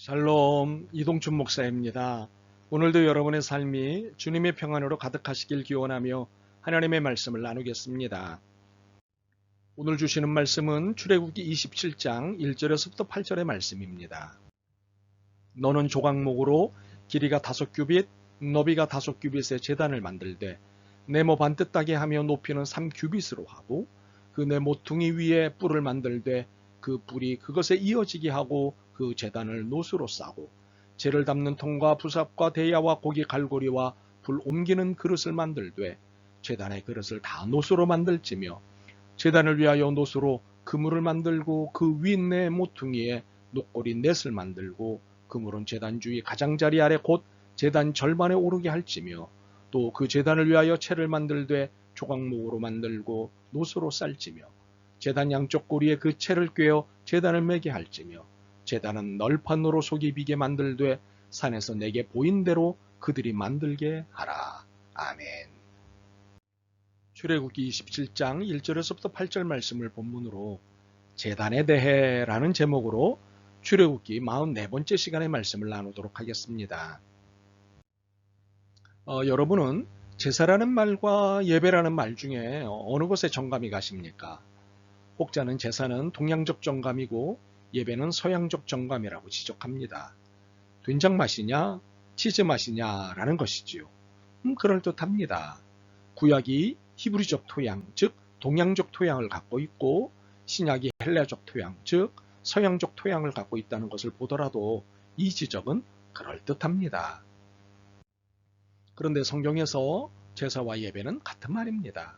샬롬, 이동춘 목사입니다. 오늘도 여러분의 삶이 주님의 평안으로 가득하시길 기원하며 하나님의 말씀을 나누겠습니다. 오늘 주시는 말씀은 출애굽기 27장 1절에서부터 8절의 말씀입니다. 너는 조각목으로 길이가 5규빗, 너비가 5규빗의 제단을 만들되 네모 반뜻하게 하며 높이는 3규빗으로 하고 그 네 모퉁이 위에 뿔을 만들되 그 뿔이 그것에 이어지게 하고 그 제단을 노수로 싸고 재를 담는 통과 부삽과 대야와 고기 갈고리와 불 옮기는 그릇을 만들되 제단의 그릇을 다 노수로 만들지며 제단을 위하여 노수로 그물을 만들고 그 윗네 모퉁이에 녹고리 넷을 만들고 그물은 제단 주위 가장자리 아래 곧 제단 절반에 오르게 할지며 또 그 제단을 위하여 채를 만들되 조각목으로 만들고 노수로 쌀지며 제단 양쪽 고리에 그 채를 꿰어 제단을 매게 할지며 제단은 널판으로 속이 비게 만들되 산에서 내게 보인 대로 그들이 만들게 하라. 아멘. 출애굽기 27장 1절에서부터 8절 말씀을 본문으로 제단에 대해 라는 제목으로 출애굽기 44번째 시간의 말씀을 나누도록 하겠습니다. 여러분은 제사라는 말과 예배라는 말 중에 어느 것에 정감이 가십니까? 혹자는 제사는 동양적 정감이고 예배는 서양적 정감이라고 지적합니다. 된장 맛이냐 치즈 맛이냐라는 것이지요. 그럴듯합니다. 구약이 히브리적 토양, 즉 동양적 토양을 갖고 있고 신약이 헬라적 토양, 즉 서양적 토양을 갖고 있다는 것을 보더라도 이 지적은 그럴듯합니다. 그런데 성경에서 제사와 예배는 같은 말입니다.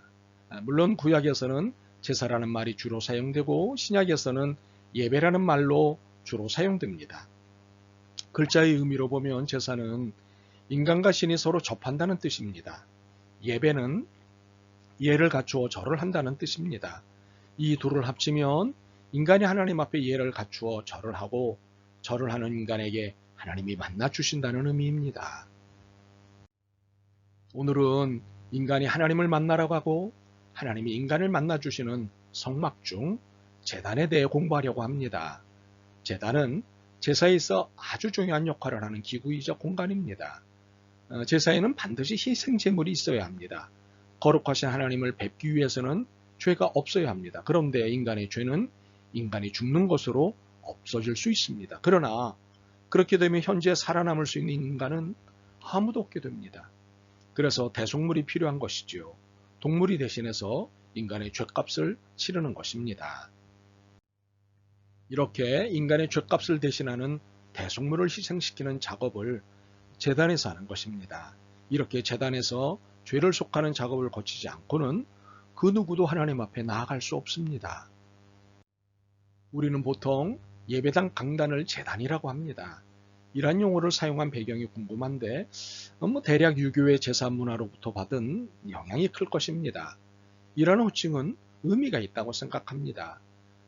물론 구약에서는 제사라는 말이 주로 사용되고 신약에서는 예배라는 말로 주로 사용됩니다. 글자의 의미로 보면 제사는 인간과 신이 서로 접한다는 뜻입니다. 예배는 예를 갖추어 절을 한다는 뜻입니다. 이 둘을 합치면 인간이 하나님 앞에 예를 갖추어 절을 하고 절을 하는 인간에게 하나님이 만나 주신다는 의미입니다. 오늘은 인간이 하나님을 만나라고 하고 하나님이 인간을 만나 주시는 성막 중 제단에 대해 공부하려고 합니다. 제단은 제사에 있어 아주 중요한 역할을 하는 기구이자 공간입니다. 제사에는 반드시 희생 제물이 있어야 합니다. 거룩하신 하나님을 뵙기 위해서는 죄가 없어야 합니다. 그런데 인간의 죄는 인간이 죽는 것으로 없어질 수 있습니다. 그러나 그렇게 되면 현재 살아남을 수 있는 인간은 아무도 없게 됩니다. 그래서 대속물이 필요한 것이지요. 동물이 대신해서 인간의 죄값을 치르는 것입니다. 이렇게 인간의 죄값을 대신하는 대속물을 희생시키는 작업을 제단에서 하는 것입니다. 이렇게 제단에서 죄를 속하는 작업을 거치지 않고는 그 누구도 하나님 앞에 나아갈 수 없습니다. 우리는 보통 예배당 강단을 제단이라고 합니다. 이러한 용어를 사용한 배경이 궁금한데 대략 유교의 제사 문화로부터 받은 영향이 클 것입니다. 이러한 호칭은 의미가 있다고 생각합니다.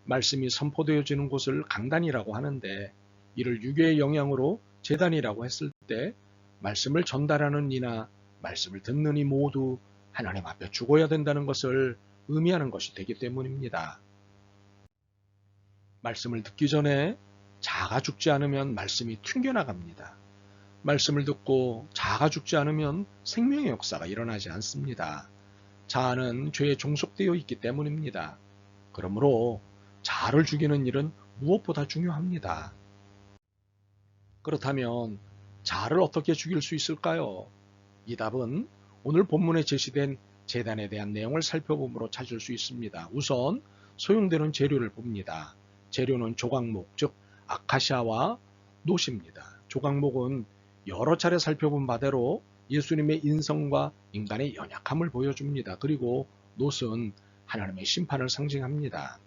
말씀이 선포되어지는 곳을 강단이라고 하는데 이를 유교의 영향으로 제단이라고 했을 때 말씀을 전달하는 이나 말씀을 듣는 이 모두 하나님 앞에 죽어야 된다는 것을 의미하는 것이 되기 때문입니다. 말씀을 듣기 전에 자아가 죽지 않으면 말씀이 튕겨나갑니다. 말씀을 듣고 자아가 죽지 않으면 생명의 역사가 일어나지 않습니다. 자아는 죄에 종속되어 있기 때문입니다. 그러므로 자아를 죽이는 일은 무엇보다 중요합니다. 그렇다면 자아를 어떻게 죽일 수 있을까요? 이 답은 오늘 본문에 제시된 제단에 대한 내용을 살펴봄으로 찾을 수 있습니다. 우선 소용되는 재료를 봅니다. 재료는 조각목, 즉 아카시아와 노시입니다. 조각목은 여러 차례 살펴본 바대로 예수님의 인성과 인간의 연약함을 보여줍니다. 그리고 노스는 하나님의 심판을 상징합니다.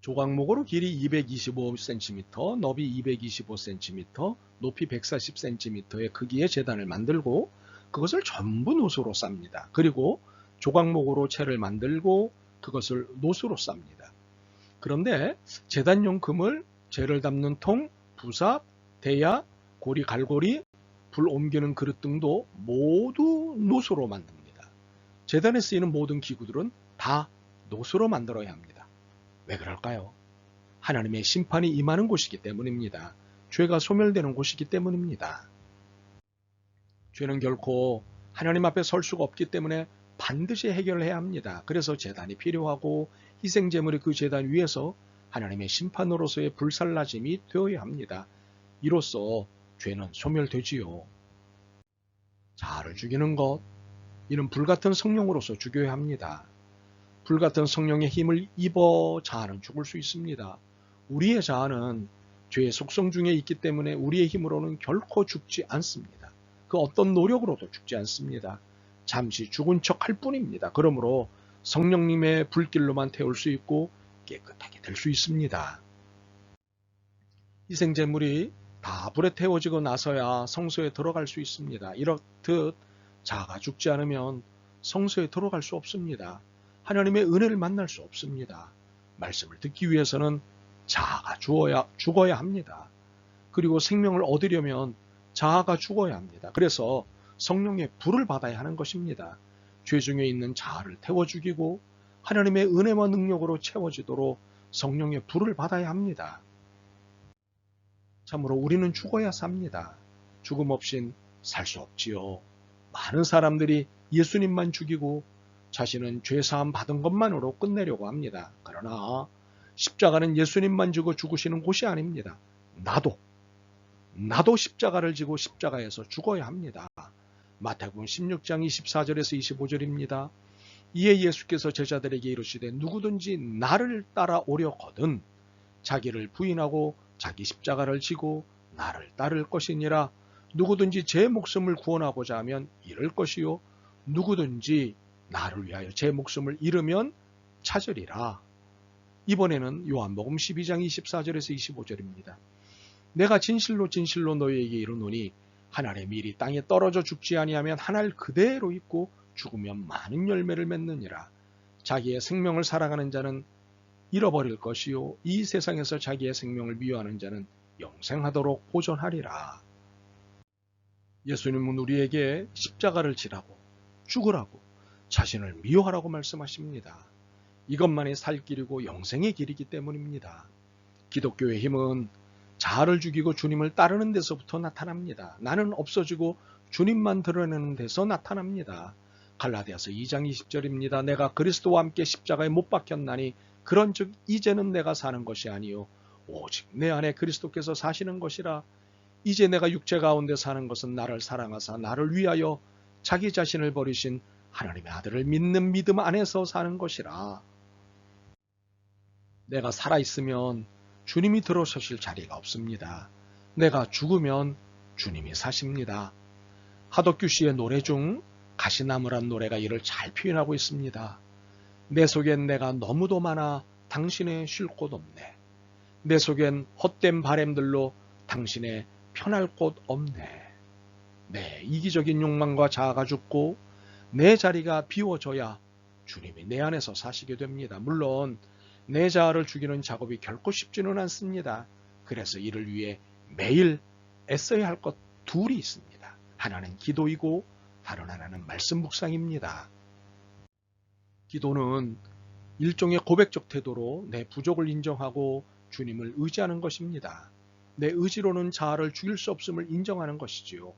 조각목으로 길이 225cm, 너비 225cm, 높이 140cm의 크기의 제단을 만들고 그것을 전부 노수로 쌉니다. 그리고 조각목으로 채를 만들고 그것을 노수로 쌉니다. 그런데 제단용 금을 재를 담는 통, 부삽, 대야, 고리, 갈고리, 불 옮기는 그릇 등도 모두 노수로 만듭니다. 제단에 쓰이는 모든 기구들은 다 노수로 만들어야 합니다. 왜 그럴까요? 하나님의 심판이 임하는 곳이기 때문입니다. 죄가 소멸되는 곳이기 때문입니다. 죄는 결코 하나님 앞에 설 수가 없기 때문에 반드시 해결해야 합니다. 그래서 제단이 필요하고 희생제물이 그 제단 위에서 하나님의 심판으로서의 불살라짐이 되어야 합니다. 이로써 죄는 소멸되지요. 자아를 죽이는 것, 이는 불같은 성령으로서 죽여야 합니다. 불같은 성령의 힘을 입어 자아는 죽을 수 있습니다. 우리의 자아는 죄의 속성 중에 있기 때문에 우리의 힘으로는 결코 죽지 않습니다. 그 어떤 노력으로도 죽지 않습니다. 잠시 죽은 척 할 뿐입니다. 그러므로 성령님의 불길로만 태울 수 있고 깨끗하게 될 수 있습니다. 희생제물이 다 불에 태워지고 나서야 성소에 들어갈 수 있습니다. 이렇듯 자아가 죽지 않으면 성소에 들어갈 수 없습니다. 하나님의 은혜를 만날 수 없습니다. 말씀을 듣기 위해서는 자아가 죽어야 합니다. 그리고 생명을 얻으려면 자아가 죽어야 합니다. 그래서 성령의 불을 받아야 하는 것입니다. 죄 중에 있는 자아를 태워 죽이고 하나님의 은혜와 능력으로 채워지도록 성령의 불을 받아야 합니다. 참으로 우리는 죽어야 삽니다. 죽음 없인 살 수 없지요. 많은 사람들이 예수님만 죽이고 자신은 죄사함 받은 것만으로 끝내려고 합니다. 그러나 십자가는 예수님만 지고 죽으시는 곳이 아닙니다. 나도 십자가를 지고 십자가에서 죽어야 합니다. 마태복음 16장 24절에서 25절입니다. 이에 예수께서 제자들에게 이르시되 누구든지 나를 따라오려거든 자기를 부인하고 자기 십자가를 지고 나를 따를 것이니라. 누구든지 제 목숨을 구원하고자 하면 잃을 것이요 누구든지 나를 위하여 제 목숨을 잃으면 찾으리라. 이번에는 요한복음 12장 24절에서 25절입니다. 내가 진실로 진실로 너희에게 이르노니 한 알의 밀이 땅에 떨어져 죽지 아니하면 한 알 그대로 있고 죽으면 많은 열매를 맺느니라. 자기의 생명을 사랑하는 자는 잃어버릴 것이요 이 세상에서 자기의 생명을 미워하는 자는 영생하도록 보존하리라. 예수님은 우리에게 십자가를 지라고 죽으라고 자신을 미워하라고 말씀하십니다. 이것만이 살 길이고 영생의 길이기 때문입니다. 기독교의 힘은 자아를 죽이고 주님을 따르는 데서부터 나타납니다. 나는 없어지고 주님만 드러내는 데서 나타납니다. 갈라디아서 2장 20절입니다. 내가 그리스도와 함께 십자가에 못 박혔나니 그런즉 이제는 내가 사는 것이 아니요 오직 내 안에 그리스도께서 사시는 것이라. 이제 내가 육체 가운데 사는 것은 나를 사랑하사 나를 위하여 자기 자신을 버리신 하나님의 아들을 믿는 믿음 안에서 사는 것이라. 내가 살아있으면 주님이 들어서실 자리가 없습니다. 내가 죽으면 주님이 사십니다. 하덕규 씨의 노래 중 가시나무란 노래가 이를 잘 표현하고 있습니다. 내 속엔 내가 너무도 많아 당신의 쉴 곳 없네. 내 속엔 헛된 바램들로 당신의 편할 곳 없네. 내 이기적인 욕망과 자아가 죽고 내 자리가 비워져야 주님이 내 안에서 사시게 됩니다. 물론 내 자아를 죽이는 작업이 결코 쉽지는 않습니다. 그래서 이를 위해 매일 애써야 할 것 둘이 있습니다. 하나는 기도이고 다른 하나는 말씀 묵상입니다. 기도는 일종의 고백적 태도로 내 부족을 인정하고 주님을 의지하는 것입니다. 내 의지로는 자아를 죽일 수 없음을 인정하는 것이지요.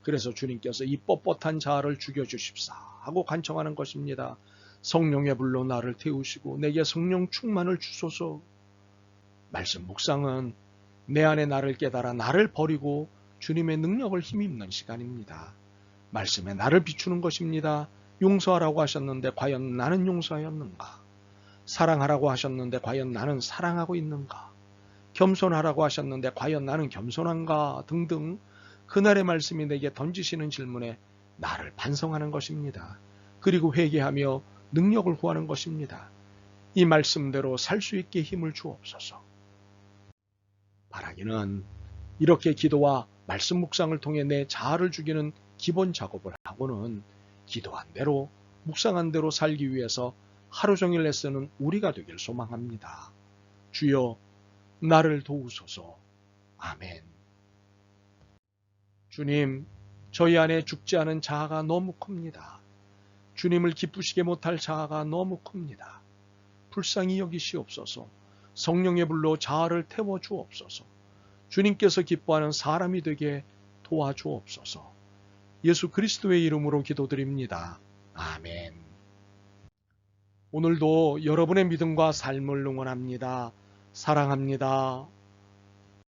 그래서 주님께서 이 뻣뻣한 자아를 죽여주십사 하고 간청하는 것입니다. 성령의 불로 나를 태우시고 내게 성령 충만을 주소서. 말씀 묵상은 내 안에 나를 깨달아 나를 버리고 주님의 능력을 힘입는 시간입니다. 말씀에 나를 비추는 것입니다. 용서하라고 하셨는데 과연 나는 용서하였는가? 사랑하라고 하셨는데 과연 나는 사랑하고 있는가? 겸손하라고 하셨는데 과연 나는 겸손한가? 등등 그날의 말씀이 내게 던지시는 질문에 나를 반성하는 것입니다. 그리고 회개하며 능력을 구하는 것입니다. 이 말씀대로 살 수 있게 힘을 주옵소서. 바라기는 이렇게 기도와 말씀 묵상을 통해 내 자아를 죽이는 기본 작업을 하고는 기도한 대로 묵상한 대로 살기 위해서 하루 종일 애쓰는 우리가 되길 소망합니다. 주여 나를 도우소서. 아멘. 주님, 저희 안에 죽지 않은 자아가 너무 큽니다. 주님을 기쁘시게 못할 자아가 너무 큽니다. 불쌍히 여기시옵소서. 성령의 불로 자아를 태워 주옵소서. 주님께서 기뻐하는 사람이 되게 도와주옵소서. 예수 그리스도의 이름으로 기도드립니다. 아멘. 오늘도 여러분의 믿음과 삶을 응원합니다. 사랑합니다.